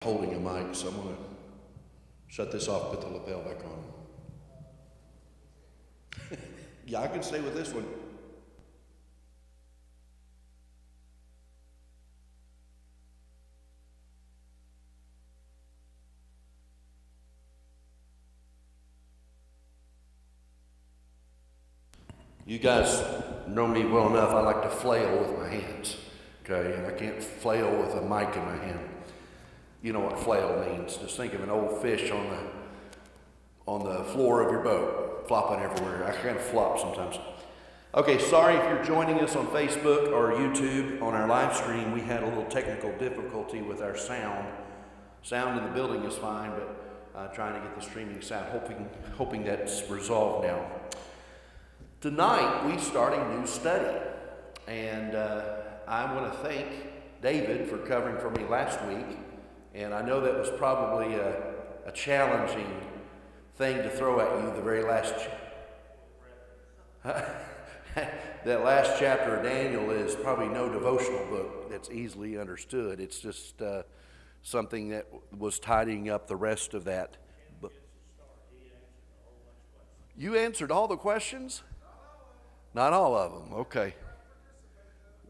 Holding a mic, so I'm going to shut this off, put the lapel back on. Yeah, I can stay with this one. You guys know me well enough. I like to flail with my hands, okay? And I can't flail with a mic in my hand. You know what flail means. Just think of an old fish on the floor of your boat, flopping everywhere. I kind of flop sometimes. Okay, sorry if you're joining us on Facebook or YouTube on our live stream. We had a little technical difficulty with our sound. Sound in the building is fine, but trying to get the streaming sound, hoping that's resolved now. Tonight, we start a new study, and I want to thank David for covering for me last week, and I know that was probably a challenging thing to throw at you, the very last that last chapter of Daniel is probably no devotional book that's easily understood. It's just something that was tidying up the rest of that book. You answered all the questions? Not all of them. Okay.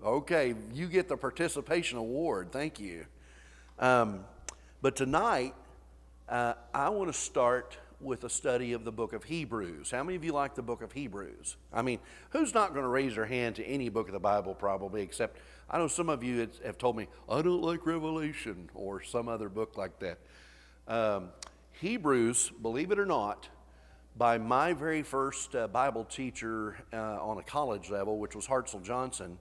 Okay, you get the participation award. Thank you. But tonight, I want to start with a study of the book of Hebrews. How many of you like the book of Hebrews? I mean, who's not going to raise their hand to any book of the Bible probably, except I know some of you have told me, I don't like Revelation or some other book like that. Hebrews, believe it or not, by my very first Bible teacher on a college level, which was Hartzell Johnson,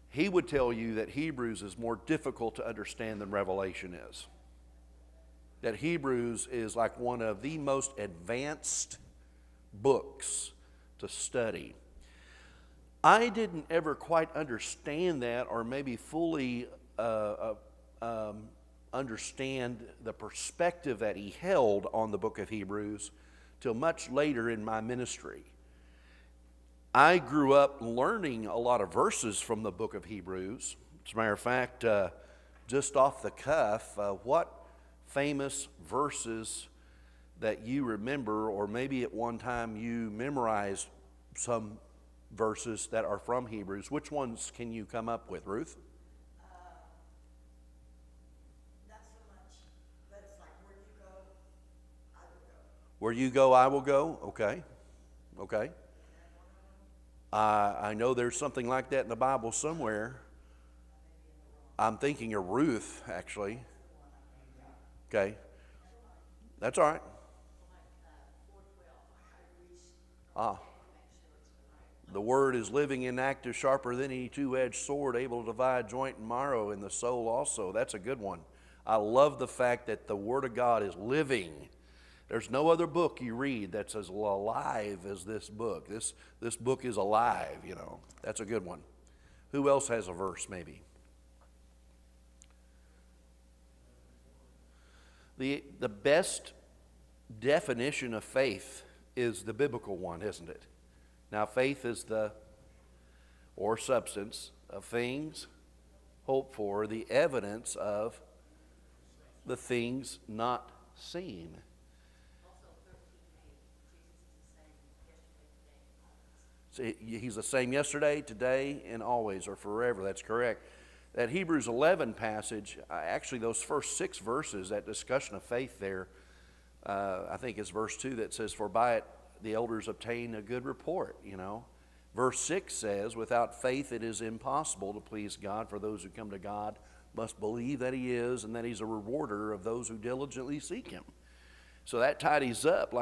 he would tell you that Hebrews is more difficult to understand than Revelation is. That Hebrews is like one of the most advanced books to study. I didn't ever quite understand that, or maybe fully understand the perspective that he held on the book of Hebrews till much later in my ministry. I grew up learning a lot of verses from the book of Hebrews. As a matter of fact, just off the cuff, what famous verses that you remember, or maybe at one time you memorized some verses that are from Hebrews, which ones can you come up with, Ruth? Not so much, but it's like, where you go, I will go. Where you go, I will go. Okay. Okay. I know there's something like that in the Bible somewhere. I'm thinking of Ruth, actually. Okay. That's all right. The word is living and active, sharper than any two-edged sword, able to divide joint and marrow in the soul also. That's a good one. I love the fact that the Word of God is living. There's no other book you read that's as alive as this book. This book is alive, you know. That's a good one. Who else has a verse, maybe? The best definition of faith is the biblical one, isn't it? Now, faith is the substance of things hoped for, the evidence of the things not seen. He's the same yesterday, today, and always, or forever. That's correct. That Hebrews 11 passage, actually those first 6 verses, that discussion of faith there, I think it's verse 2 that says, for by it the elders obtain a good report, you know. Verse 6 says, without faith it is impossible to please God, for those who come to God must believe that He is, and that He's a rewarder of those who diligently seek Him. So that tidies up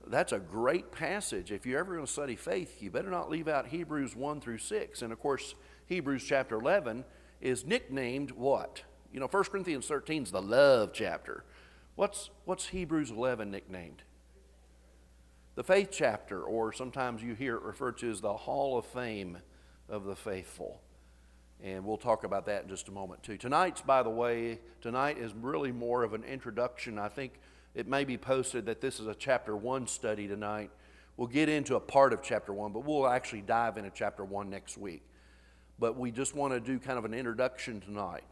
that's a great passage. If you're ever going to study faith, you better not leave out Hebrews 1 through 6. And of course, Hebrews chapter 11 is nicknamed what? You know, 1 Corinthians 13 is the love chapter. What's Hebrews 11 nicknamed? The faith chapter, or sometimes you hear it referred to as the Hall of Fame of the faithful. And we'll talk about that in just a moment too. Tonight is really more of an introduction. I think it may be posted that this is a chapter 1 study tonight. We'll get into a part of chapter 1, but we'll actually dive into chapter 1 next week. But we just want to do kind of an introduction tonight.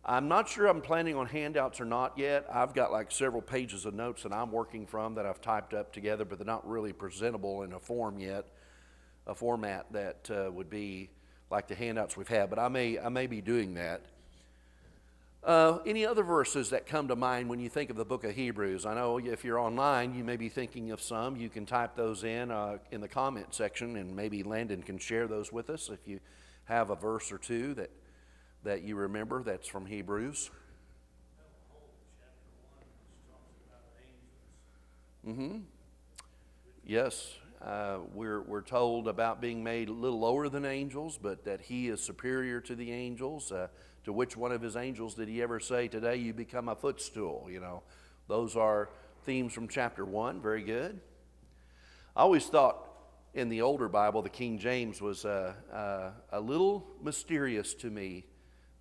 I'm not sure I'm planning on handouts or not yet. I've got like several pages of notes that I'm working from that I've typed up together, but they're not really presentable in a form yet, a format that would be like the handouts we've had, but I may be doing that. Any other verses that come to mind when you think of the book of Hebrews? I know if you're online, you may be thinking of some. You can type those in the comment section, and maybe Landon can share those with us if you have a verse or two that you remember that's from Hebrews. Mm-hmm. Yes, we're told about being made a little lower than angels, but that he is superior to the angels. To which one of his angels did he ever say, today you become a footstool? You know, those are themes from chapter 1. Very good. I always thought in the older Bible, the King James was a little mysterious to me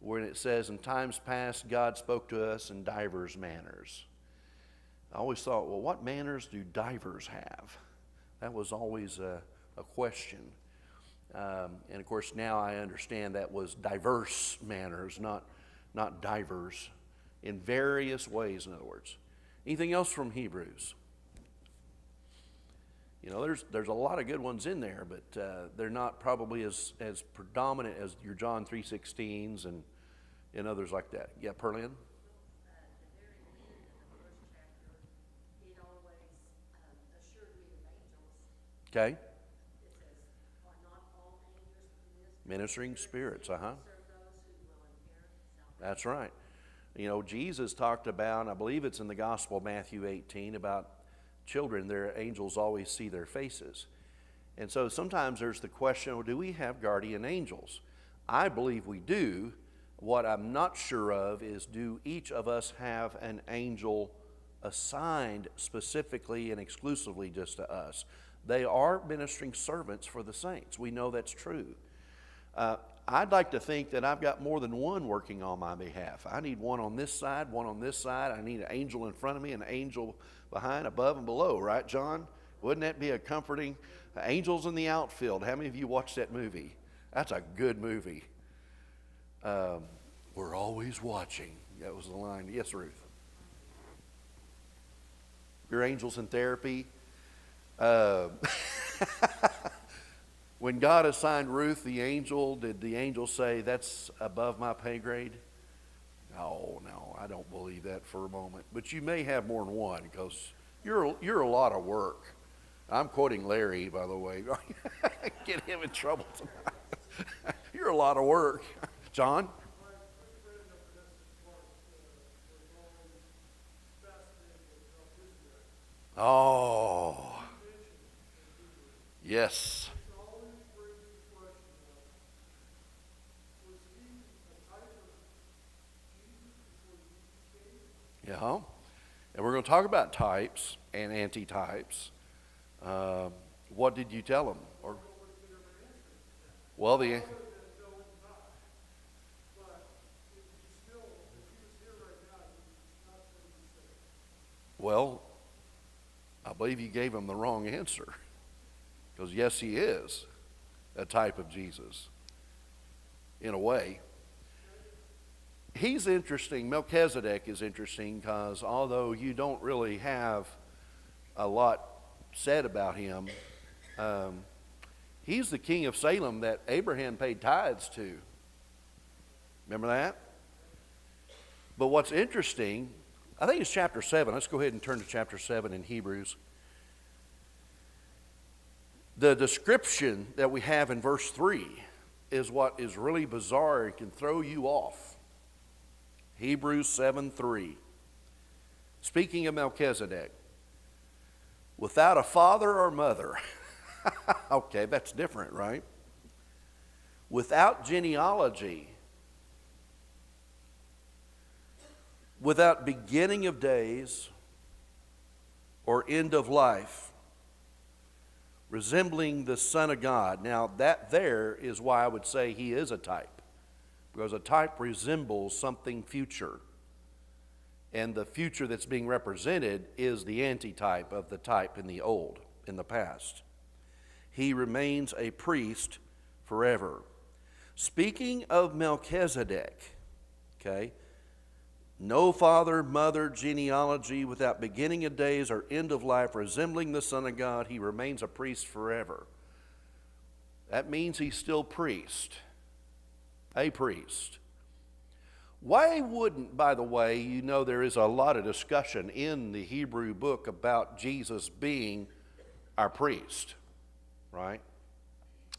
when it says, in times past God spoke to us in divers manners. I always thought, well, what manners do divers have? That was always a question. And of course, now I understand that was diverse manners, not divers, in various ways, in other words. Anything else from Hebrews? You know, there's a lot of good ones in there, but they're not probably as predominant as your John 3:16s and others like that. Yeah, Perlin? Okay. Ministering spirits, That's right. You know, Jesus talked about, I believe it's in the Gospel of Matthew 18, about children, their angels always see their faces. And so sometimes there's the question, well, do we have guardian angels? I believe we do. What I'm not sure of is, do each of us have an angel assigned specifically and exclusively just to us? They are ministering servants for the saints. We know that's true. I'd like to think that I've got more than one working on my behalf. I need one on this side, one on this side. I need an angel in front of me, an angel behind, above, and below, right, John? Wouldn't that be a comforting? Angels in the Outfield. How many of you watched that movie? That's a good movie. We're always watching. That was the line. Yes, Ruth. Your angels in therapy. When God assigned Ruth the angel, did the angel say, that's above my pay grade? Oh, no, I don't believe that for a moment. But you may have more than one, because you're a lot of work. I'm quoting Larry, by the way. Get him in trouble tonight. You're a lot of work. John? Oh, yes. Yeah. And we're going to talk about types and antitypes. What did you tell them? Well, I believe you gave him the wrong answer. Because yes, he is a type of Jesus, in a way. He's interesting. Melchizedek is interesting because although you don't really have a lot said about him, he's the king of Salem that Abraham paid tithes to. Remember that? But what's interesting, I think it's chapter 7. Let's go ahead and turn to chapter 7 in Hebrews. The description that we have in verse 3 is what is really bizarre and can throw you off. Hebrews 7:3. Speaking of Melchizedek, without a father or mother. Okay, that's different, right? Without genealogy, without beginning of days or end of life, resembling the Son of God. Now, that there is why I would say he is a type, because a type resembles something future. And the future that's being represented is the antitype of the type in the old, in the past. He remains a priest forever. Speaking of Melchizedek, okay, No father, mother, genealogy without beginning of days or end of life, resembling the Son of God, he remains a priest forever. That means he's still priest, a priest. Why wouldn't, by the way, you know there is a lot of discussion in the Hebrew book about Jesus being our priest, right?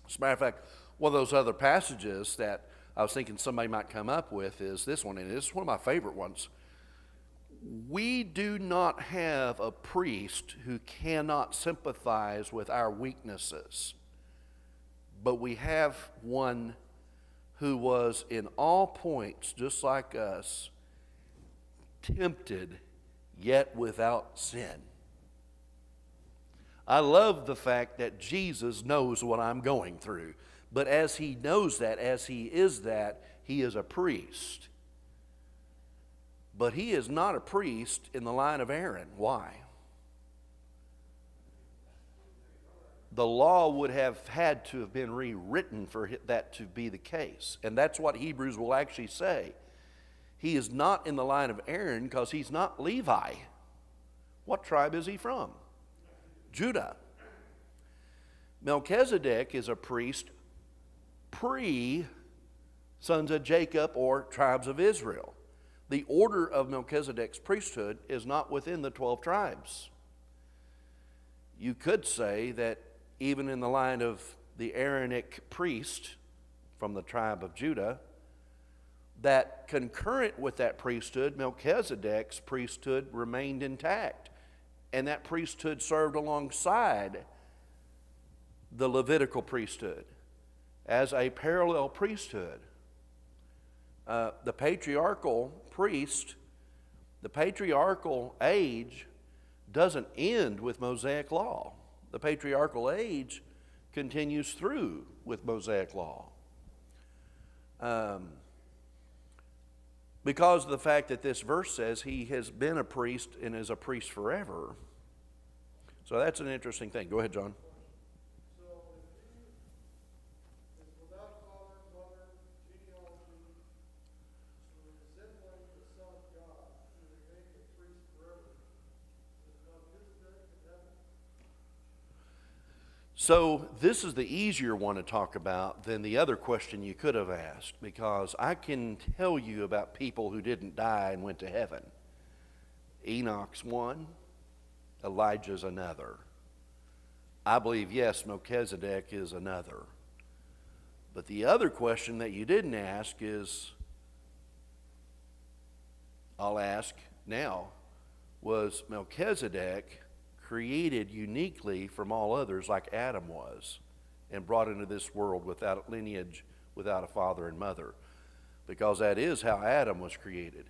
As a matter of fact, one of those other passages that I was thinking somebody might come up with is this one, and it's one of my favorite ones. We do not have a priest who cannot sympathize with our weaknesses, but we have one who was in all points, just like us, tempted, yet without sin. I love the fact that Jesus knows what I'm going through. But as he knows that, as he is that, he is a priest. But he is not a priest in the line of Aaron. Why? The law would have had to have been rewritten for that to be the case. And that's what Hebrews will actually say. He is not in the line of Aaron because he's not Levi. What tribe is he from? Judah. Melchizedek is a priest pre-sons of Jacob or tribes of Israel. The order of Melchizedek's priesthood is not within the 12 tribes. You could say that even in the line of the Aaronic priest from the tribe of Judah, that concurrent with that priesthood, Melchizedek's priesthood remained intact. And that priesthood served alongside the Levitical priesthood as a parallel priesthood. The patriarchal priest, the patriarchal age doesn't end with Mosaic law. The patriarchal age continues through with Mosaic law. Because of the fact that this verse says he has been a priest and is a priest forever. So that's an interesting thing. Go ahead, John. So this is the easier one to talk about than the other question you could have asked, because I can tell you about people who didn't die and went to heaven. Enoch's one, Elijah's another. I believe, yes, Melchizedek is another. But the other question that you didn't ask is, I'll ask now, was Melchizedek created uniquely from all others like Adam was and brought into this world without lineage, without a father and mother? Because that is how Adam was created.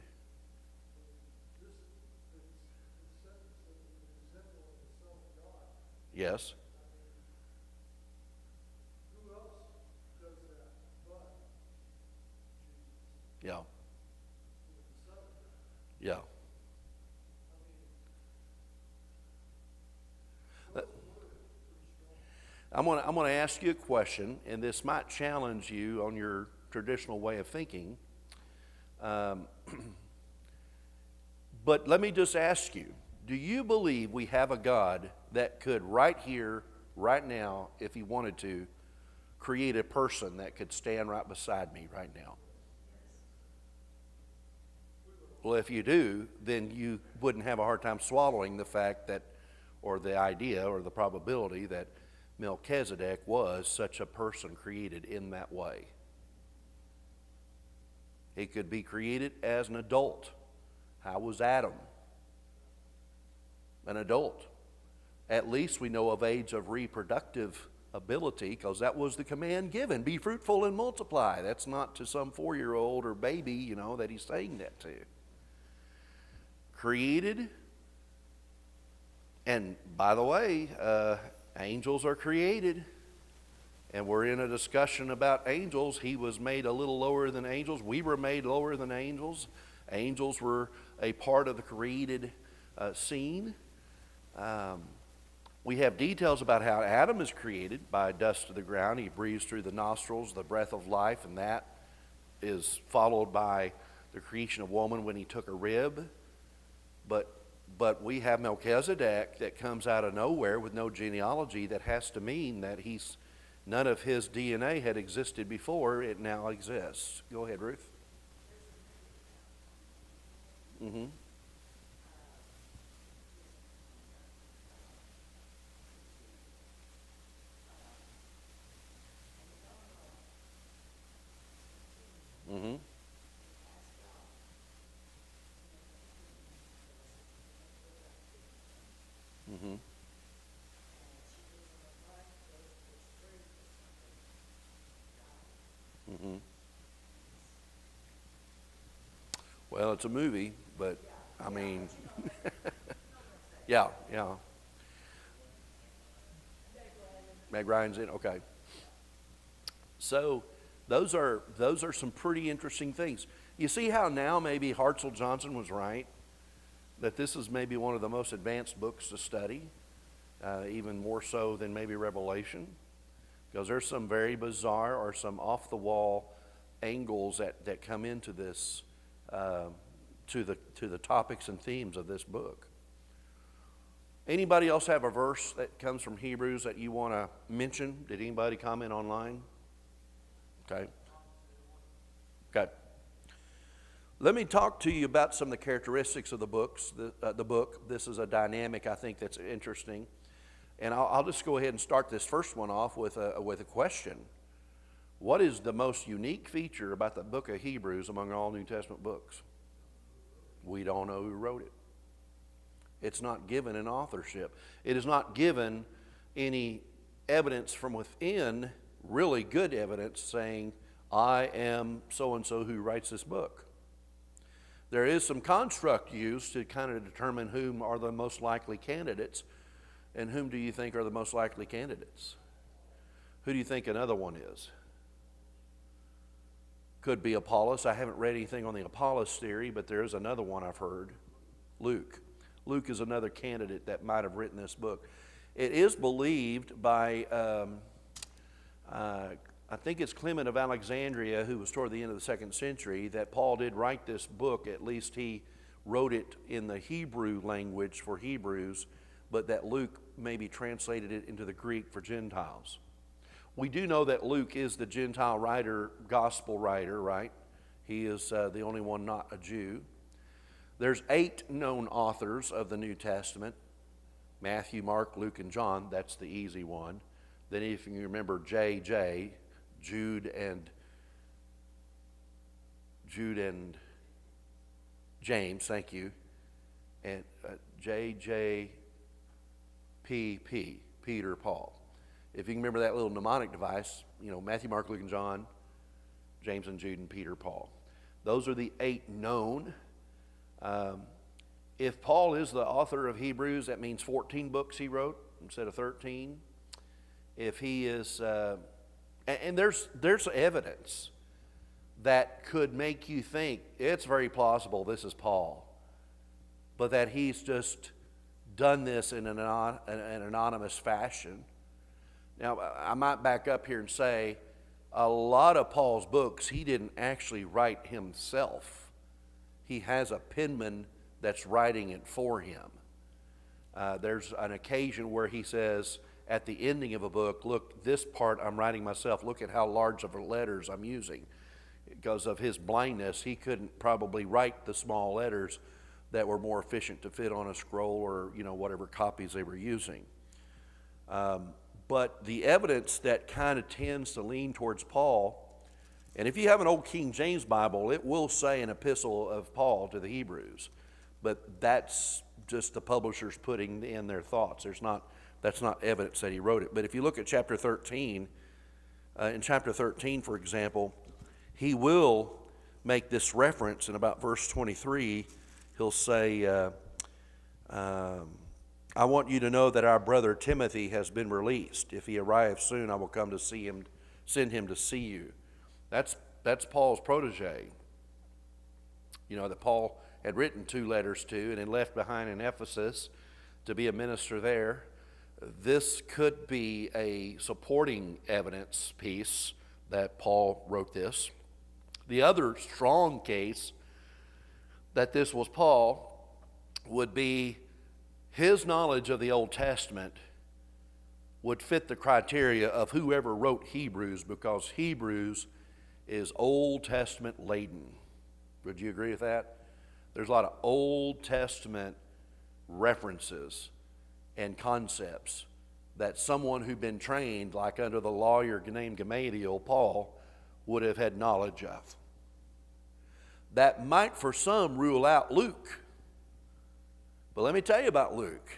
Yes. Yeah. Yeah. I'm going to ask you a question, and this might challenge you on your traditional way of thinking. But let me just ask you, do you believe we have a God that could right here, right now, if he wanted to, create a person that could stand right beside me right now? Well, if you do, then you wouldn't have a hard time swallowing the fact that, or the idea, or the probability that Melchizedek was such a person created in that way. He could be created as an adult. How was Adam? An adult. At least we know of age of reproductive ability, because that was the command given. Be fruitful and multiply. That's not to some 4-year-old or baby, that he's saying that to. Created. And by the way, angels are created, and we're in a discussion about angels. He was made a little lower than angels. We were made lower than angels. Angels were a part of the created scene. We have details about how Adam is created by dust of the ground. He breathes through the nostrils the breath of life, and that is followed by the creation of woman when he took a rib. But we have Melchizedek that comes out of nowhere with no genealogy. That has to mean that none of his DNA had existed before. It now exists. Go ahead, Ruth. Mm-hmm. Mm-hmm. Mm-hmm. Mm-hmm. Well, it's a movie, but I mean, yeah, yeah. Meg Ryan's in. Okay. So those are some pretty interesting things. You see how now maybe Hartzell Johnson was right, that this is maybe one of the most advanced books to study, even more so than maybe Revelation, because there's some very bizarre or some off-the-wall angles that come into this, to the topics and themes of this book. Anybody else have a verse that comes from Hebrews that you want to mention? Did anybody comment online? Okay. Okay. Let me talk to you about some of the characteristics of the book. This is a dynamic I think that's interesting. And I'll just go ahead and start this first one off with a question. What is the most unique feature about the book of Hebrews among all New Testament books? We don't know who wrote it. It's not given an authorship. It is not given any evidence from within, really good evidence saying, I am so-and-so who writes this book. There is some construct used to kind of determine whom are the most likely candidates. And whom do you think are the most likely candidates? Who do you think another one is? Could be Apollos. I haven't read anything on the Apollos theory, but there is another one I've heard. Luke. Luke is another candidate that might have written this book. It is believed by, I think it's Clement of Alexandria, who was toward the end of the 2nd century, that Paul did write this book. At least he wrote it in the Hebrew language for Hebrews, but that Luke maybe translated it into the Greek for Gentiles. We do know that Luke is the Gentile writer, gospel writer, right? He is the only one not a Jew. There's 8 known authors of the New Testament: Matthew, Mark, Luke, and John. That's the easy one. Then if you remember J.J., Jude and James, thank you, and J.J.P.P., Peter, Paul. If you can remember that little mnemonic device, Matthew, Mark, Luke, and John, James and Jude, and Peter, Paul. Those are the 8 known. If Paul is the author of Hebrews, that means 14 books he wrote instead of 13. If he is, and there's evidence that could make you think it's very plausible this is Paul, but that he's just done this in an anonymous fashion. Now, I might back up here and say a lot of Paul's books he didn't actually write himself. He has a penman that's writing it for him. There's an occasion where he says at the ending of a book, look, this part I'm writing myself. Look at how large of letters I'm using. Because of his blindness, he couldn't probably write the small letters that were more efficient to fit on a scroll or whatever copies they were using. But the evidence that kind of tends to lean towards Paul, and if you have an old King James Bible, it will say an epistle of Paul to the Hebrews, but that's just the publishers putting in their thoughts. That's not evidence that he wrote it. But if you look at chapter 13, in chapter 13, for example, he will make this reference in about verse 23. He'll say, I want you to know that our brother Timothy has been released. If he arrives soon, I will come to see him, send him to see you. That's Paul's protege, that Paul had written 2 letters to and then left behind in Ephesus to be a minister there. This could be a supporting evidence piece that Paul wrote this. The other strong case that this was Paul would be his knowledge of the Old Testament would fit the criteria of whoever wrote Hebrews, because Hebrews is Old Testament laden. Would you agree with that? There's a lot of Old Testament references and concepts that someone who'd been trained, like under the lawyer named Gamaliel, Paul, would have had knowledge of. That might for some rule out Luke. But let me tell you about Luke.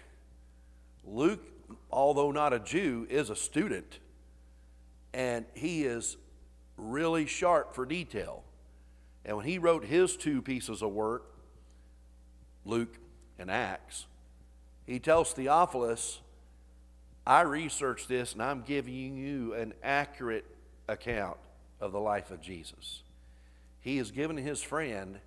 Luke, although not a Jew, is a student. And he is really sharp for detail. And when he wrote his two pieces of work, Luke and Acts, he tells Theophilus, I researched this and I'm giving you an accurate account of the life of Jesus. He has given his friend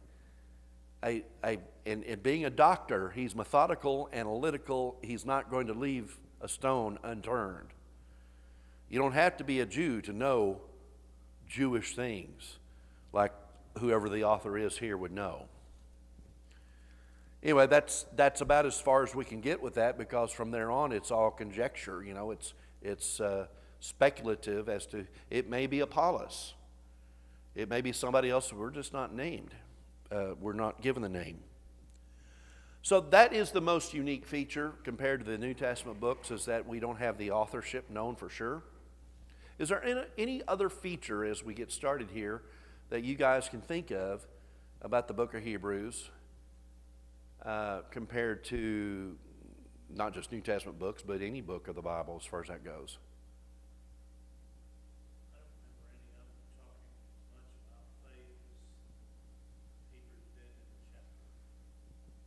in being a doctor, he's methodical, analytical. He's not going to leave a stone unturned. You don't have to be a Jew to know Jewish things like whoever the author is here would know. Anyway, that's about as far as we can get with that, because from there on it's all conjecture. You know, it's speculative as to, it may be Apollos. It may be somebody else. We're just not named. We're not given the name. So that is the most unique feature compared to the New Testament books, is that we don't have the authorship known for sure. Is there any other feature as we get started here that you guys can think of about the book of Hebrews compared to not just New Testament books, but any book of the Bible as far as that goes?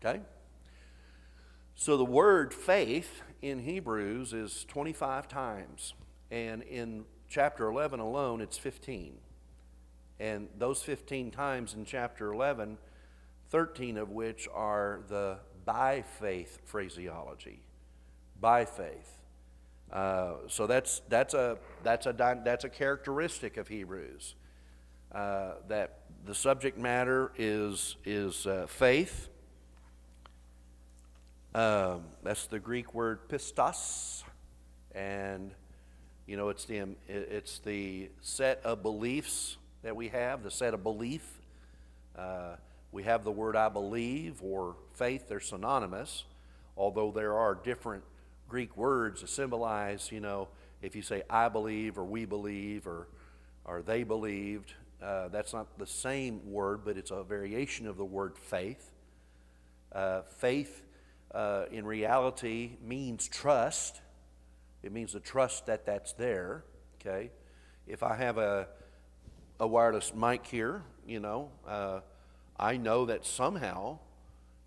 Okay. So the word faith in Hebrews is 25 times. And in chapter 11 alone, it's 15. And those 15 times in chapter 11, 13 of which are the by faith phraseology. By faith. So that's a characteristic of Hebrews. That the subject matter is faith. That's the Greek word pistos, and you know it's the set of beliefs that we have, the set of belief. We have the word I believe or faith; they're synonymous, although there are different Greek words that symbolize. You know, if you say I believe or we believe or they believed, that's not the same word, but it's a variation of the word faith. Faith. In reality means trust. It means to trust that that's there, okay? If I have a wireless mic here, you know, I know that somehow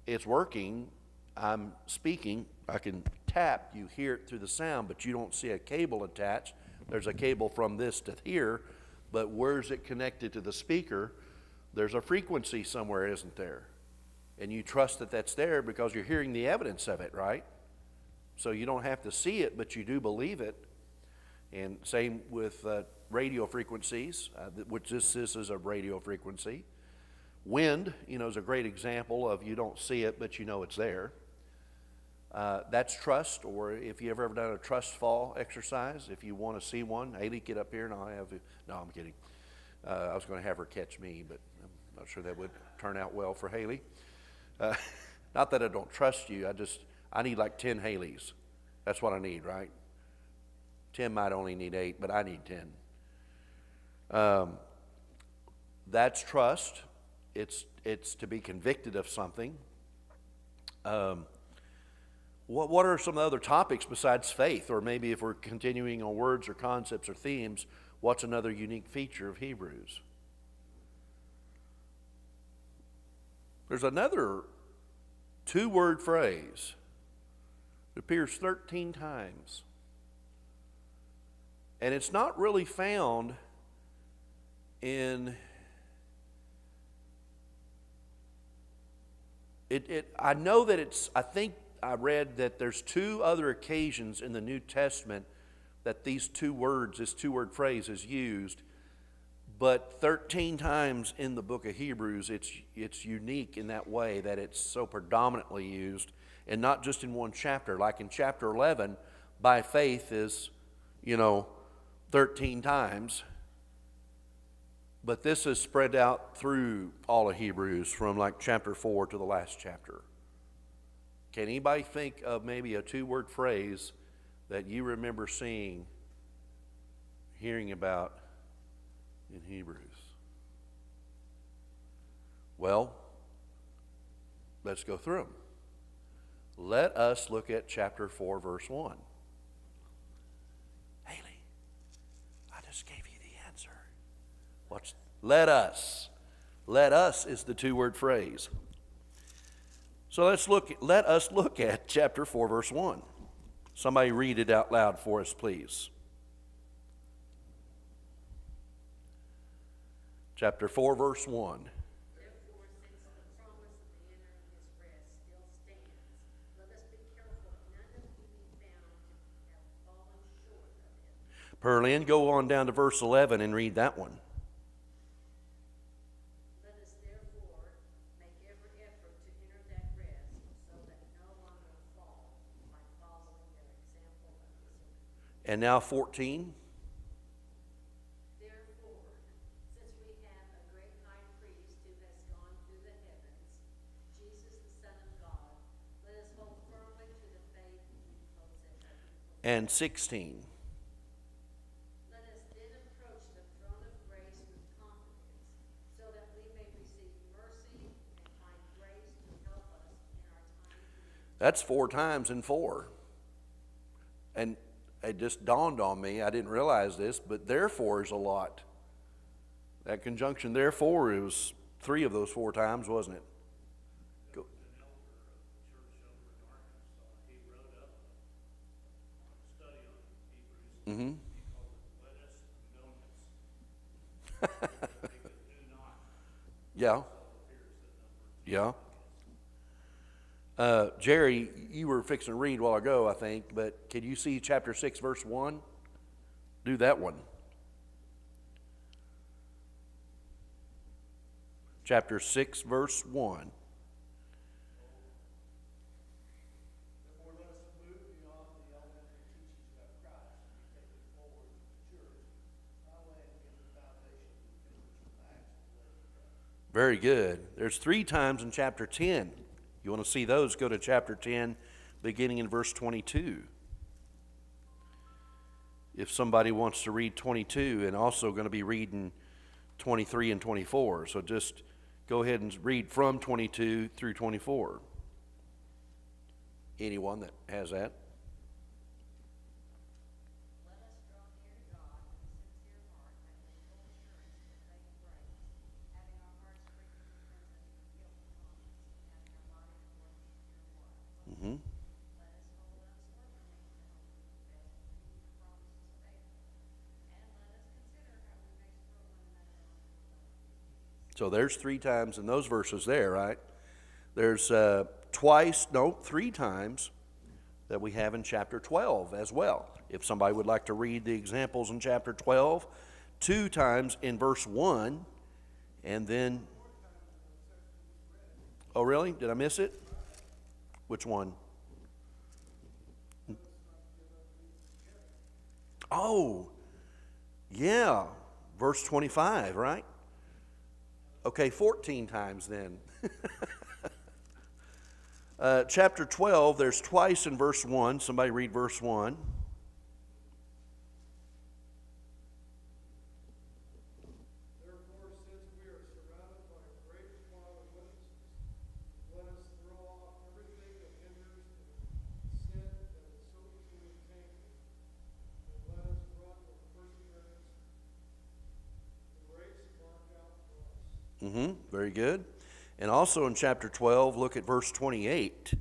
it's working. I'm speaking. I can tap. You hear it through the sound, but you don't see a cable attached. There's a cable from this to here, but where's it connected to the speaker? There's a frequency somewhere, isn't there? And you trust that that's there because you're hearing the evidence of it, right? So you don't have to see it, but you do believe it. And same with radio frequencies, which this is a radio frequency. Wind, you know, is a great example of you don't see it, but you know it's there. That's trust, or if you ever done a trust fall exercise, if you want to see one, Haley, get up here and I'll have you. No, I'm kidding. I was going to have her catch me, but I'm not sure that would turn out well for Haley. Not that I don't trust you, I need like 10 Haleys. That's what I need, right? Tim might only need 8, but I need 10. That's trust. It's to be convicted of something. What are some other topics besides faith? Or maybe if we're continuing on words or concepts or themes, what's another unique feature of Hebrews? There's another 2-word phrase. It appears 13 times. And it's not really found in I know that I think I read that there's 2 other occasions in the New Testament that this 2-word phrase is used, But 13 times in the book of Hebrews, it's unique in that way that it's so predominantly used, and not just in one chapter. Like in chapter 11, by faith is, 13 times. But this is spread out through all of Hebrews from like chapter 4 to the last chapter. Can anybody think of maybe a two-word phrase that you remember hearing about in Hebrews? Well, let's go through them. Let us look at chapter 4, verse 1. Haley, I just gave you the answer. Let us. Let us is the two-word phrase. So let us look at chapter 4, verse 1. Somebody read it out loud for us, please. Chapter 4, verse 1. Therefore, since the promise of the entering his rest still stands, let us be careful none of you be found to have fallen short of it. Perlin, go on down to verse 11 and read that one. Let us therefore make every effort to enter that rest, so that no one will fall by following their example of disobedience. And now 14. Therefore, since we have a great high priest who has gone through the heavens, Jesus the Son of God, let us hold firmly to the faith we possess. And 16. Let us then approach the throne of grace with confidence, so that we may receive mercy and find grace to help us in our time of need. That's 4 times in 4. And it just dawned on me, I didn't realize this, but therefore is a lot. That conjunction therefore is 3 of those 4 times, wasn't it? Go. An elder of the church over in Arkansas, he wrote up a study on Hebrews. Mm-hmm. He called it "Let Us Because do not Yeah. appears that number. Yeah. Jerry, you were fixing to read a while ago, I think, but can you see chapter 6, verse 1? Do that one. Chapter 6, verse 1. Therefore, let us move beyond the elementary teachings about Christ and be taken forward to maturity, not laying again the foundation of the finished acts of the living God. Very good. There's 3 times in chapter 10. You want to see those, go to chapter 10, beginning in verse 22. If somebody wants to read 22, and also going to be reading 23 and 24. So just go ahead and read from 22 through 24. Anyone that has that? Let us draw near to God with a sincere heart, having full assurance of the faith of grace, having our hearts sprinkled to cleanse us from guilt and conscience, and having our bodies washed with pure water. Mm-hmm. Let us hold unswervingly to the hope we profess, believing the promise is faithful, and let us consider how we may spur one another on to love. So there's 3 times in those verses there, right? There's 3 times that we have in chapter 12 as well. If somebody would like to read the examples in chapter 12, 2 times in verse 1, and then... Oh, really? Did I miss it? Which one? Oh, yeah. Verse 25, right? Okay, 14 times then. Chapter 12, there's twice in verse 1. Somebody read verse 1. Therefore, since we are surrounded by a great cloud of witnesses, let us throw off everything that hinders and sin that is so easily entangled, and let us run with perseverance the race marked out for us. Very good. And also in chapter 12, look at verse 28.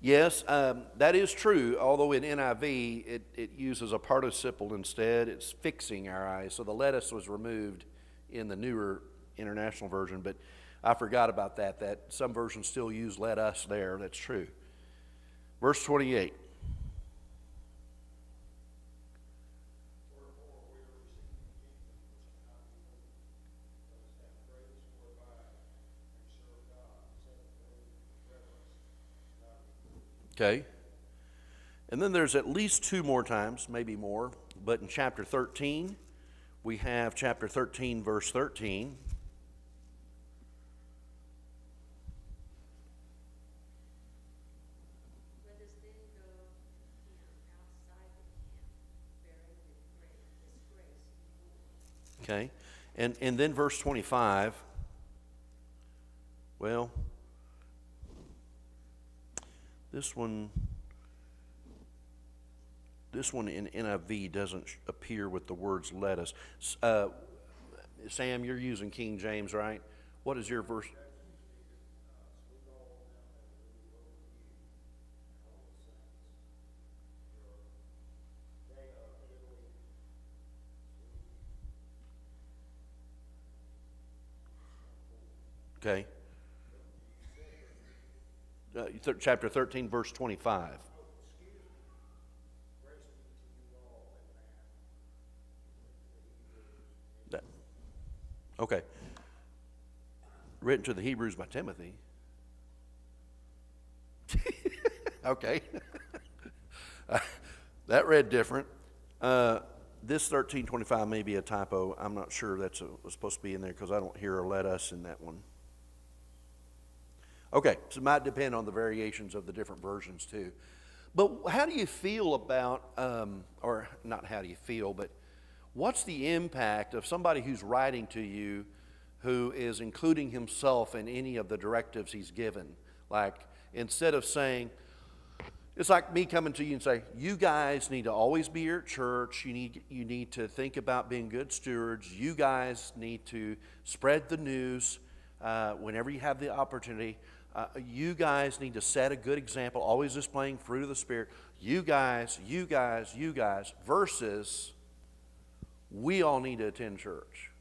Yes, that is true, although in NIV it uses a participle instead. It's fixing our eyes. So the let us was removed in the newer international version, but I forgot about that some versions still use let us there. That's true. Verse 28. Okay. And then there's at least two more times, maybe more, but in chapter 13, we have chapter 13, verse 13. Let us then go to him outside the camp, bearing this grace before. Okay. And then verse 25. Well, this one in NIV doesn't appear with the words let us. Sam, you're using King James, right? What is your verse? Okay. Chapter 13, verse 25. That, okay. Written to the Hebrews by Timothy. Okay. That read different. This 1325 may be a typo. I'm not sure that's was supposed to be in there because I don't hear a let us in that one. Okay, so it might depend on the variations of the different versions too. But how do you feel about, or not how do you feel, but what's the impact of somebody who's writing to you who is including himself in any of the directives he's given? Like, instead of saying, it's like me coming to you and say, you guys need to always be here at church. You need to think about being good stewards. You guys need to spread the news whenever you have the opportunity. You guys need to set a good example, always displaying fruit of the Spirit. You guys, versus we all need to attend church.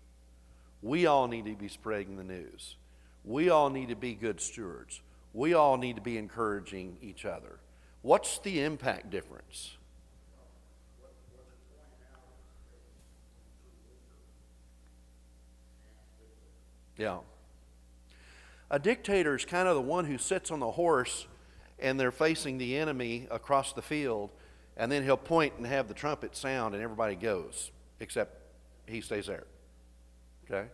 We all need to be spreading the news. We all need to be good stewards. We all need to be encouraging each other. What's the impact difference? Yeah. A dictator is kind of the one who sits on the horse and they're facing the enemy across the field, and then he'll point and have the trumpet sound and everybody goes, except he stays there. Okay?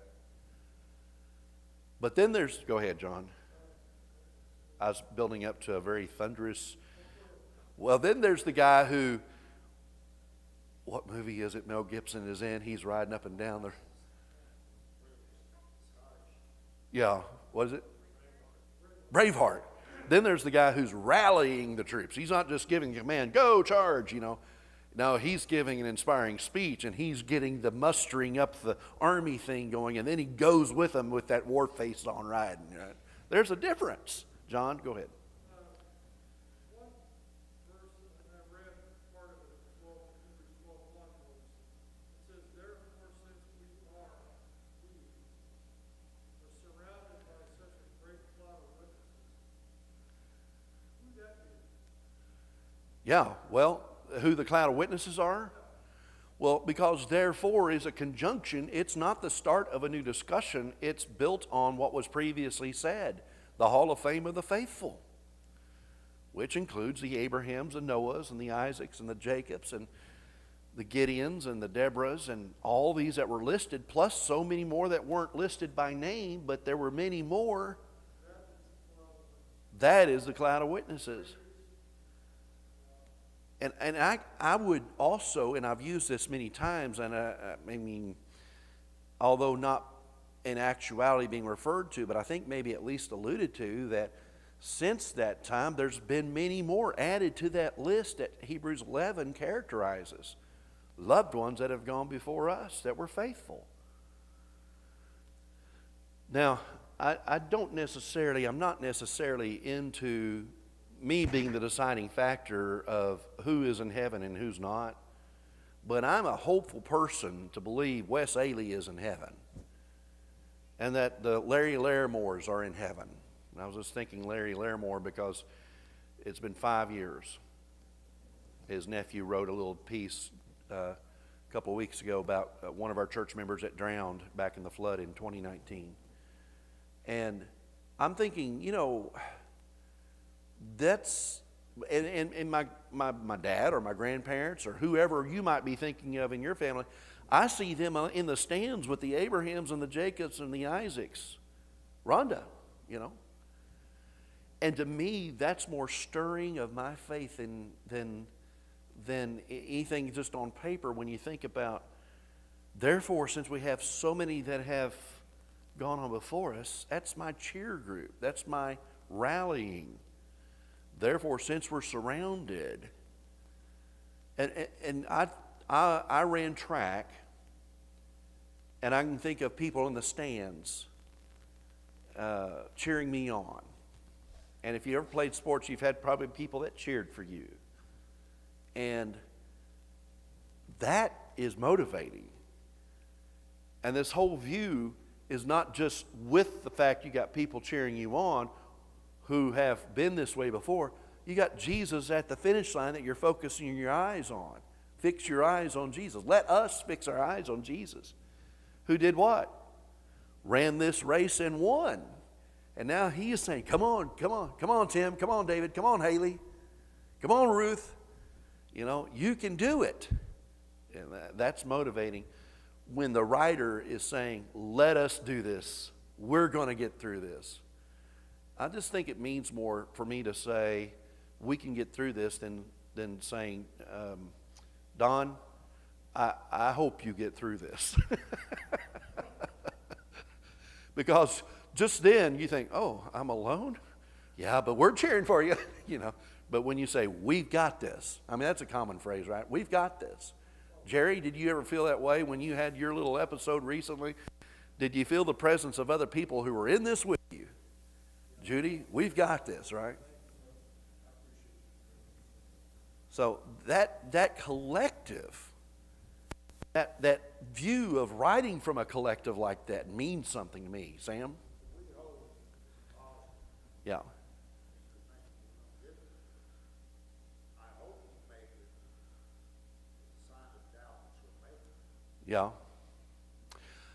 But then there's, go ahead, John. I was building up to a very thunderous. Well, then there's the guy who, what movie is it Mel Gibson is in? He's riding up and down there. Yeah, what is it? Braveheart. Then there's the guy who's rallying the troops. He's not just giving a command, go charge, you know. No, he's giving an inspiring speech, and he's getting the mustering up the army thing going, and then he goes with them with that war face on riding. Right? There's a difference. John, go ahead. One verse, and I read part of it in 12:1. It says, therefore, since we are surrounded by such a great cloud of witnesses. Who that be? Yeah, well, who the cloud of witnesses are? Well, because therefore is a conjunction. It's not the start of a new discussion. It's built on what was previously said. The Hall of Fame of the Faithful, which includes the Abrahams and Noahs and the Isaacs and the Jacobs and the Gideons and the Deborahs and all these that were listed, plus so many more that weren't listed by name, but there were many more. That is the cloud of witnesses. And I would also, and I've used this many times, and I mean, although not in actuality being referred to, but I think maybe at least alluded to, that since that time there's been many more added to that list that Hebrews 11 characterizes. Loved ones that have gone before us that were faithful. Now, I'm not necessarily into me being the deciding factor of who is in heaven and who's not, but I'm a hopeful person to believe Wes Ailey is in heaven and that the Larry Larimores are in heaven. And I was just thinking Larry Larimore because it's been 5 years. His nephew wrote a little piece a couple of weeks ago about one of our church members that drowned back in the flood in 2019. And I'm thinking, that's, and my dad or my grandparents or whoever you might be thinking of in your family, I see them in the stands with the Abrahams and the Jacobs and the Isaacs. Rhonda, And to me, that's more stirring of my faith than anything just on paper when you think about, therefore, since we have so many that have gone on before us, that's my cheer group. That's my rallying. Therefore, since we're surrounded, and I ran track, and I can think of people in the stands cheering me on. And if you ever played sports, you've had probably people that cheered for you. And that is motivating. And this whole view is not just with the fact you got people cheering you on who have been this way before. You got Jesus at the finish line that you're focusing your eyes on. Fix your eyes on Jesus. Let us fix our eyes on Jesus. Who did what? Ran this race and won. And now he is saying, come on, Tim, come on, David, come on, Haley, come on, Ruth. You can do it. And that's motivating. When the writer is saying, let us do this, we're going to get through this. I just think it means more for me to say, we can get through this than saying, Don, I hope you get through this. Because just then you think, oh, I'm alone? Yeah, but we're cheering for you, But when you say, we've got this, that's a common phrase, right? We've got this. Jerry, did you ever feel that way when you had your little episode recently? Did you feel the presence of other people who were in this with you? Judy, we've got this, right? So that collective, that view of writing from a collective like that means something to me. Sam? Yeah. Yeah.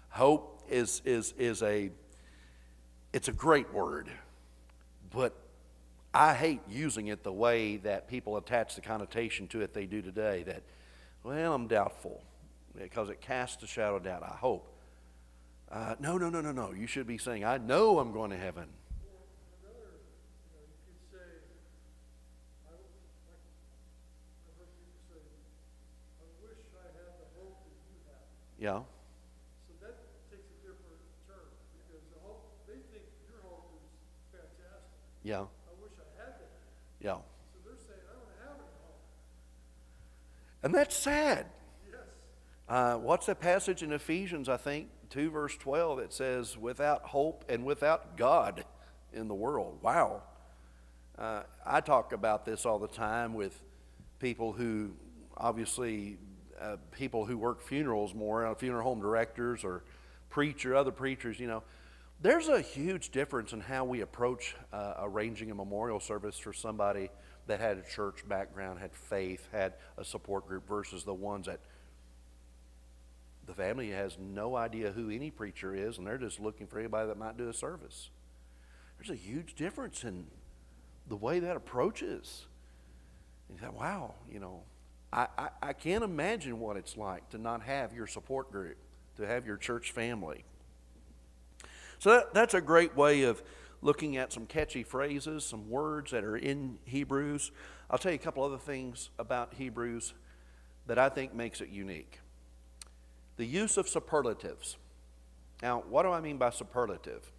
Hope is it's a great word, but I hate using it the way that people attach the connotation to it they do today, that, well, I'm doubtful, because it casts a shadow of doubt. I hope. No. You should be saying, I know I'm going to heaven. Another, you could say, I've heard people say, I wish I had the hope that you have. Yeah. So that takes a different turn, because the hope, they think your hope is fantastic. Yeah. I wish I had that. Yeah. So they're saying, I don't have any hope. And that's sad. Yes. What's that passage in Ephesians, I think, 2 verse 12, that says, without hope and without God in the world. Wow. I talk about this all the time with people who, obviously, people who work funerals more, funeral home directors or other preachers, There's a huge difference in how we approach arranging a memorial service for somebody that had a church background, had faith, had a support group, versus the ones that the family has no idea who any preacher is, and they're just looking for anybody that might do a service. There's a huge difference in the way that approaches. And you thought, wow, I can't imagine what it's like to not have your support group, to have your church family. So that's a great way of looking at some catchy phrases, some words that are in Hebrews. I'll tell you a couple other things about Hebrews that I think makes it unique. The use of superlatives. Now, what do I mean by superlative?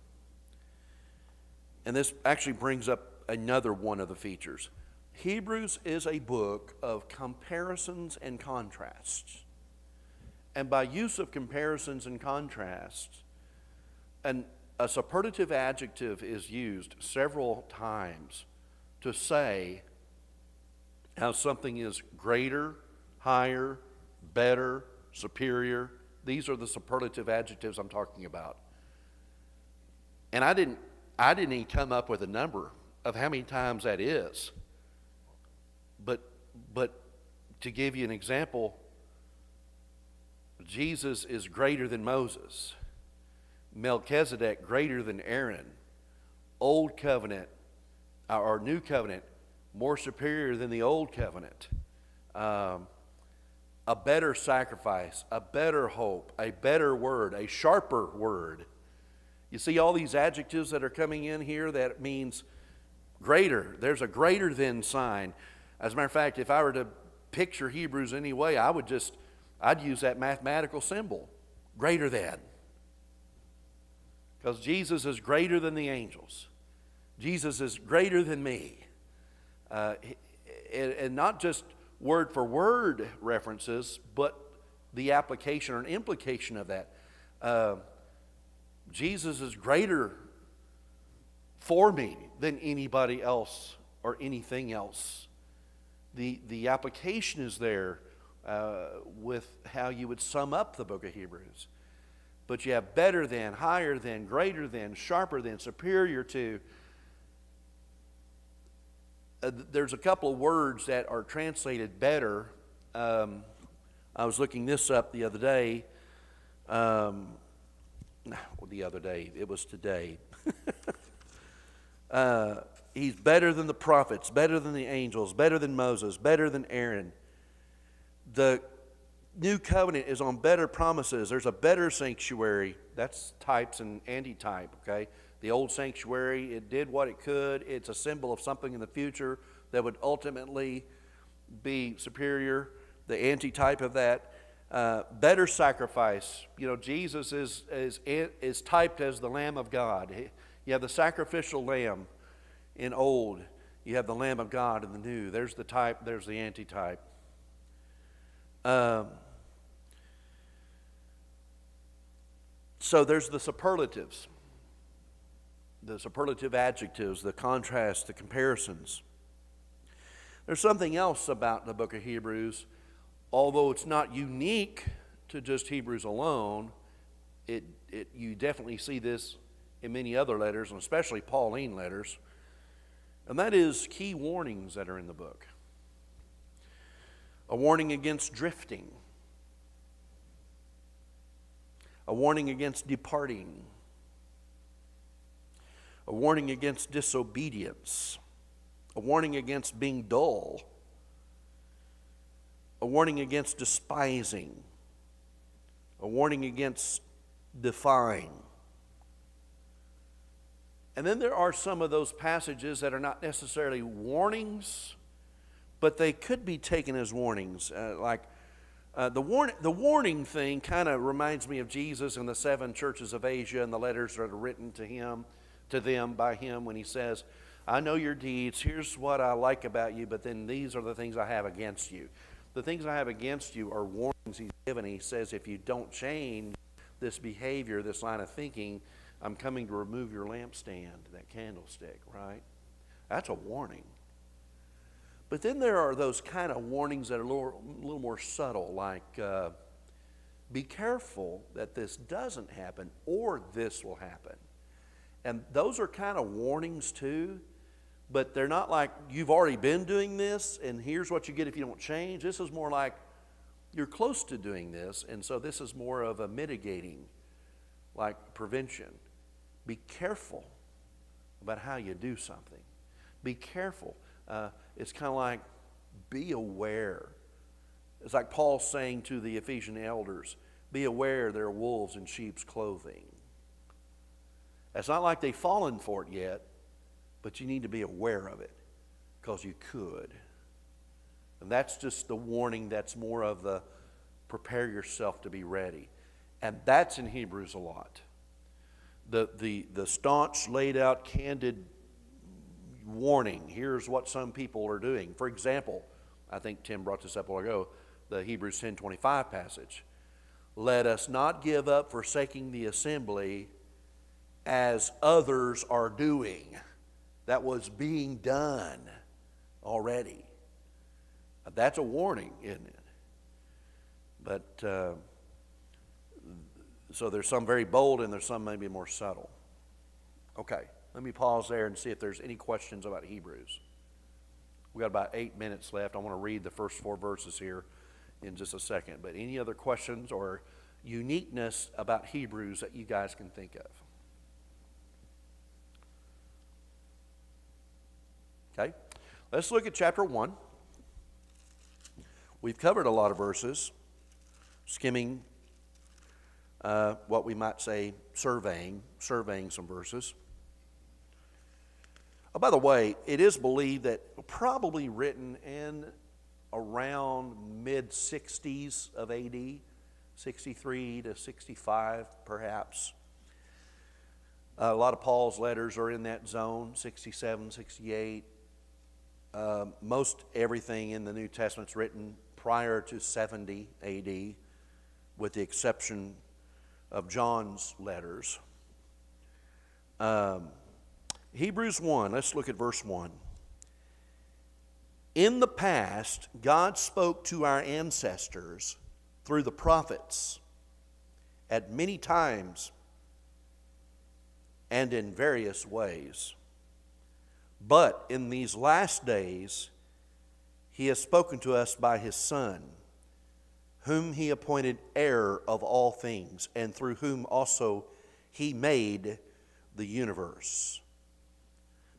And this actually brings up another one of the features. Hebrews is a book of comparisons and contrasts. And by use of comparisons and contrasts, a superlative adjective is used several times to say how something is greater, higher, better, superior. These are the superlative adjectives I'm talking about. And I didn't even come up with a number of how many times that is. but to give you an example, Jesus is greater than Moses. Melchizedek greater than Aaron. Old covenant or new covenant more superior than the old covenant. A better sacrifice, a better hope, a better word, a sharper word. You see all these adjectives that are coming in here that means greater. There's a greater than sign. As a matter of fact, if I were to picture Hebrews anyway, I'd use that mathematical symbol, greater than. Because Jesus is greater than the angels. Jesus is greater than me. And not just word for word references, but the application or an implication of that. Jesus is greater for me than anybody else or anything else. The application is there with how you would sum up the book of Hebrews. But you have better than, higher than, greater than, sharper than, superior to. There's a couple of words that are translated better. I was looking this up the other day. It was today. He's better than the prophets, better than the angels, better than Moses, better than Aaron. The new covenant is on better promises. There's a better sanctuary. That's types and antitype, okay? The old sanctuary, it did what it could. It's a symbol of something in the future that would ultimately be superior. The antitype of that. Better sacrifice. You know, Jesus is typed as the Lamb of God. You have the sacrificial lamb in old. You have the Lamb of God in the new. There's the type, there's the antitype. So there's the superlatives. The superlative adjectives, the contrast, the comparisons. There's something else about the book of Hebrews. Although it's not unique to just Hebrews alone, you definitely see this in many other letters, and especially Pauline letters. And that is key warnings that are in the book. A warning against drifting. A warning against departing. A warning against disobedience. A warning against being dull. A warning against despising. A warning against defying. And then there are some of those passages that are not necessarily warnings, but they could be taken as warnings. The warning thing kind of reminds me of Jesus in the 7 churches of Asia and the letters that are written to them by him when he says, I know your deeds, here's what I like about you, but then these are the things I have against you. The things I have against you are warnings he's given. He says, if you don't change this behavior, this line of thinking, I'm coming to remove your lampstand, that candlestick, right? That's a warning. But then there are those kind of warnings that are a little more subtle, like be careful that this doesn't happen or this will happen. And those are kind of warnings too, but they're not like you've already been doing this and here's what you get if you don't change. This is more like you're close to doing this, and so this is more of a mitigating, like prevention. Be careful about how you do something. Be careful. It's kind of like be aware. It's like Paul saying to the Ephesian elders, be aware there are wolves in sheep's clothing. It's not like they've fallen for it yet, but you need to be aware of it because you could. And that's just the warning. That's more of the prepare yourself to be ready. And that's in Hebrews a lot. The staunch, laid out, candid warning. Here's what some people are doing. For example, I think Tim brought this up a while ago, the Hebrews 10:25 passage. Let us not give up forsaking the assembly as others are doing. That was being done already. That's a warning, isn't it? But so there's some very bold and there's some maybe more subtle. Okay, let me pause there and see if there's any questions about Hebrews. We've got about 8 minutes left. I want to read the first 4 verses here in just a second. But any other questions or uniqueness about Hebrews that you guys can think of? Okay, let's look at chapter 1. We've covered a lot of verses, skimming what we might say surveying some verses. Oh, by the way, it is believed that probably written in around mid-60s of AD, 63 to 65 perhaps. A lot of Paul's letters are in that zone, 67, 68. Most everything in the New Testament's written prior to 70 AD, with the exception of John's letters. Hebrews 1, let's look at verse 1. In the past, God spoke to our ancestors through the prophets at many times and in various ways. But in these last days, He has spoken to us by His Son, whom He appointed heir of all things, and through whom also He made the universe.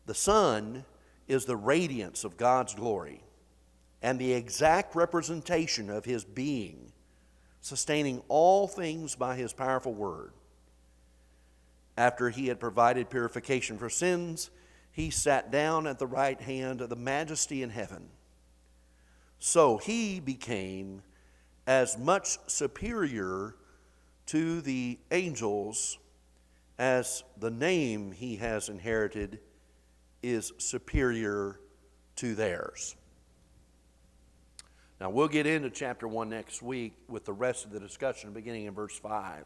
The Son is the radiance of God's glory and the exact representation of His being, sustaining all things by His powerful word. After He had provided purification for sins, He sat down at the right hand of the Majesty in heaven. So He became as much superior to the angels as the name He has inherited is superior to theirs. Now we'll get into chapter 1 next week with the rest of the discussion beginning in verse 5.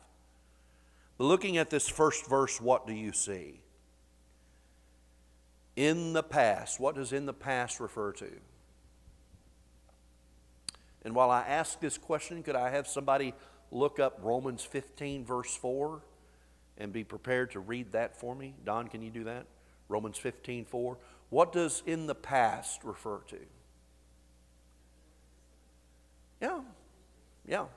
But looking at this first verse, what do you see? In the past. What does in the past refer to? And while I ask this question, could I have somebody look up Romans 15 verse 4 and be prepared to read that for me? Don, can you do that? Romans 15:4. What does in the past refer to? Yeah.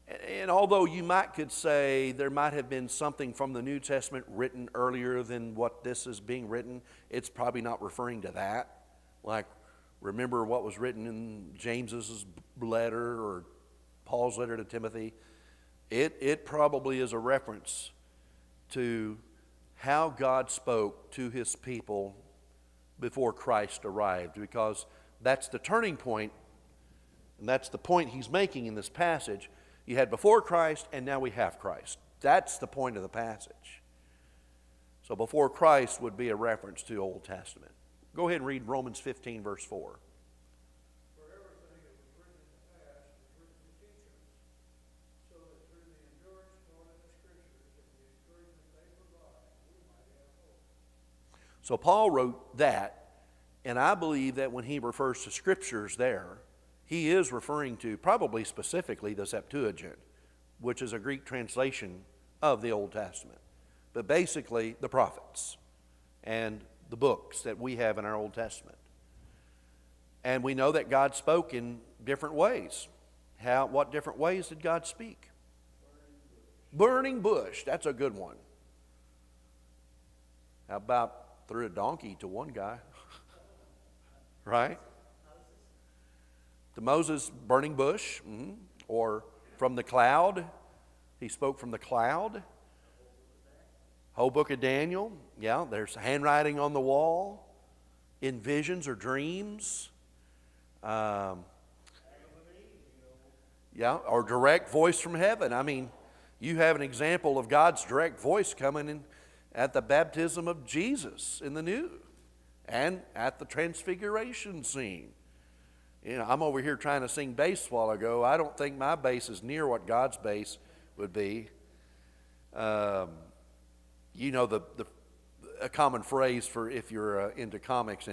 And although you could say there might have been something from the New Testament written earlier than what this is being written, it's probably not referring to that. Like, remember what was written in James's letter or Paul's letter to Timothy? It probably is a reference to how God spoke to His people before Christ arrived, because that's the turning point, and that's the point he's making in this passage. You had before Christ, and now we have Christ. That's the point of the passage. So before Christ would be a reference to Old Testament. Go ahead and read Romans 15, verse 4. For everything that was written in the past was written to teach us, so that through the endurance taught in the Scriptures and the encouragement they provide, we might have hope. So Paul wrote that, and I believe that when he refers to Scriptures there, he is referring to probably specifically the Septuagint, which is a Greek translation of the Old Testament. But basically the prophets and the books that we have in our Old Testament. And we know that God spoke in different ways. What different ways did God speak? Burning bush. That's a good one. How about through a donkey to one guy? Right? To Moses, burning bush. Or from the cloud. He spoke from the cloud. Whole book of Daniel. Yeah, there's handwriting on the wall. In visions or dreams. Yeah, or direct voice from heaven. I mean, you have an example of God's direct voice coming in at the baptism of Jesus in the New, and at the transfiguration scene. You know, I'm over here trying to sing bass a while ago. I don't think my bass is near what God's bass would be. You know a common phrase for if you're into comics,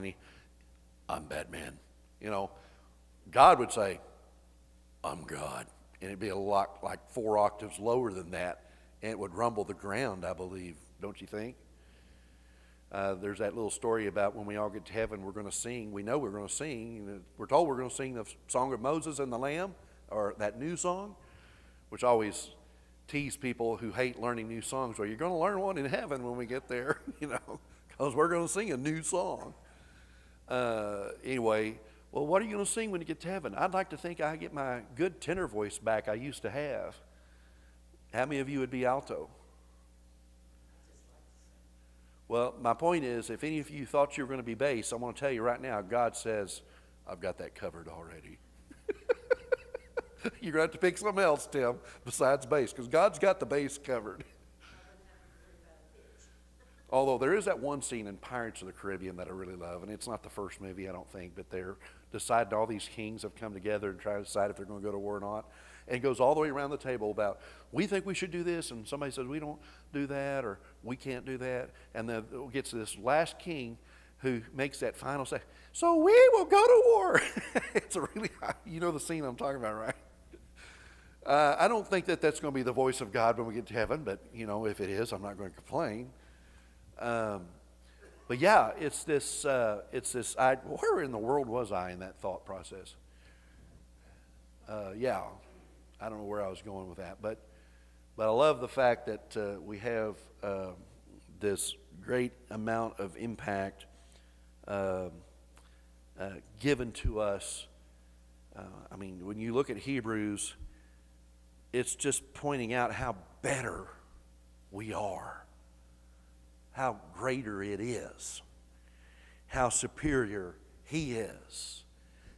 I'm Batman. You know, God would say, I'm God. And it'd be a lot like 4 octaves lower than that, and it would rumble the ground, I believe. Don't you think? There's that little story about when we all get to heaven, we're going to sing. We know we're going to sing. We're told we're going to sing the song of Moses and the Lamb, or that new song, which always tease people who hate learning new songs. Well, you're going to learn one in heaven when we get there, because we're going to sing a new song. Anyway, well, what are you going to sing when you get to heaven? I'd like to think I get my good tenor voice back I used to have. How many of you would be alto? Well, my point is, if any of you thought you were going to be bass, I want to tell you right now, God says, I've got that covered already. You're going to have to pick something else, Tim, besides bass, because God's got the bass covered. Although there is that one scene in Pirates of the Caribbean that I really love, and it's not the first movie, I don't think, but they're deciding, all these kings have come together and try to decide if they're going to go to war or not. And it goes all the way around the table about, we think we should do this, and somebody says, we don't do that, or we can't do that. And then it gets to this last king who makes that final say, so we will go to war. It's a really, you know the scene I'm talking about, right? I don't think that that's going to be the voice of God when we get to heaven, but, if it is, I'm not going to complain. But yeah, it's this, where in the world was I in that thought process? Yeah, I don't know where I was going with that, but I love the fact that we have this great amount of impact given to us. When you look at Hebrews, it's just pointing out how better we are, how greater it is, how superior He is,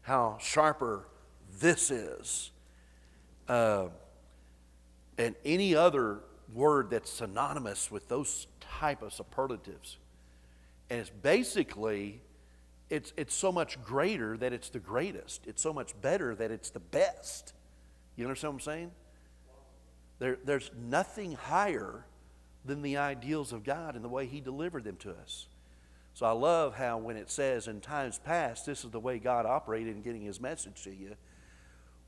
how sharper this is. And any other word that's synonymous with those type of superlatives. And it's basically, it's so much greater that it's the greatest. It's so much better that it's the best. You understand what I'm saying? There's nothing higher than the ideals of God and the way He delivered them to us. So I love how when it says in times past, this is the way God operated in getting His message to you,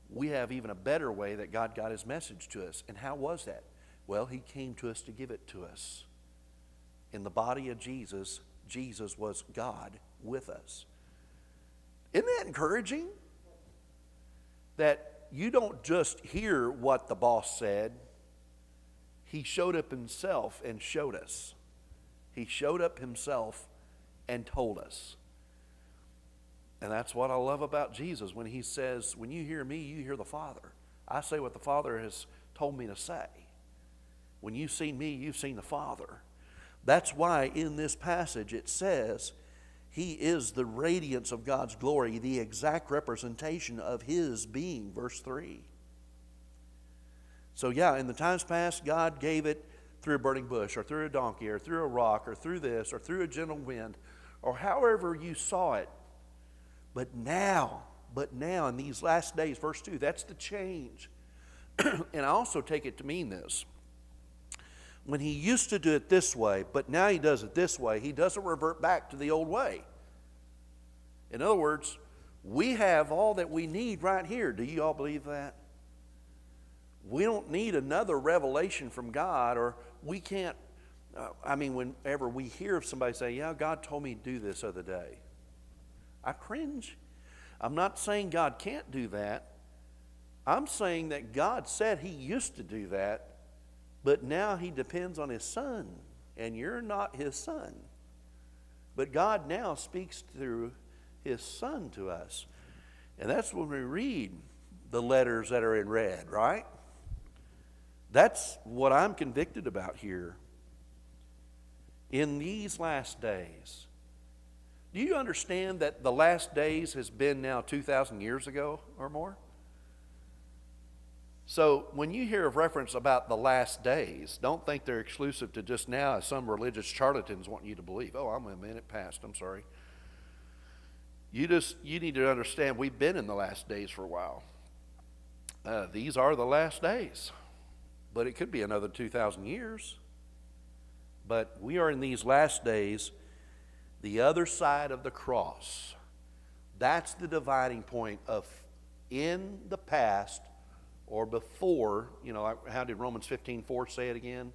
we have even a better way that God got His message to us. And how was that? Well, He came to us to give it to us. In the body of Jesus, Jesus was God with us. Isn't that encouraging? That you don't just hear what the boss said. He showed up Himself and showed us. He showed up Himself and told us. And that's what I love about Jesus when He says, when you hear me, you hear the Father. I say what the Father has told me to say. When you've seen me, you've seen the Father. That's why in this passage it says He is the radiance of God's glory, the exact representation of His being, verse 3. So yeah, in the times past, God gave it through a burning bush, or through a donkey, or through a rock, or through this, or through a gentle wind, or however you saw it. But now, in these last days, verse 2, that's the change. And I also take it to mean this. When He used to do it this way, but now He does it this way, He doesn't revert back to the old way. In other words, we have all that we need right here. Do you all believe that? We don't need another revelation from God, or we can't, whenever we hear somebody say, yeah, God told me to do this other day, I cringe. I'm not saying God can't do that. I'm saying that God said He used to do that, but now He depends on His Son, and you're not His Son. But God now speaks through His Son to us. And that's when we read the letters that are in red, right? That's what I'm convicted about here. In these last days, do you understand that the last days has been now 2,000 years ago or more? So when you hear of reference about the last days, don't think they're exclusive to just now, as some religious charlatans want you to believe. Oh, I'm a minute past, I'm sorry. You need to understand we've been in the last days for a while. These are the last days. But it could be another 2,000 years. But we are in these last days, the other side of the cross. That's the dividing point of in the past or before. How did Romans 15:4 say it again?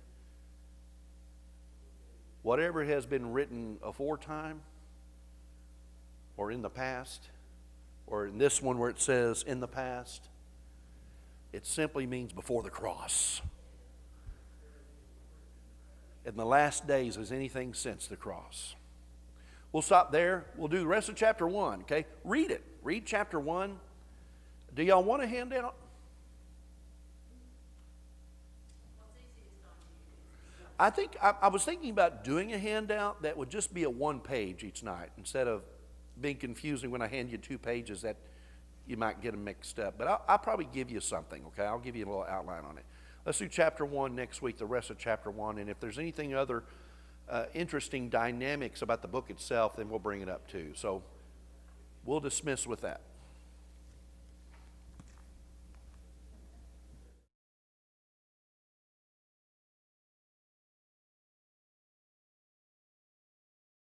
whatever has been written aforetime, or in the past, or in this one where it says in the past, it simply means before the cross. And the last days is anything since the cross. We'll stop there. We'll do the rest of chapter 1, okay? Read it. Read chapter 1. Do y'all want a handout? I think I was thinking about doing a handout that would just be a 1 page each night instead of being confusing when I hand you 2 pages that you might get them mixed up. But I'll probably give you something, okay? I'll give you a little outline on it. Let's do chapter 1 next week, the rest of chapter 1. And if there's anything other interesting dynamics about the book itself, then we'll bring it up too. So we'll dismiss with that.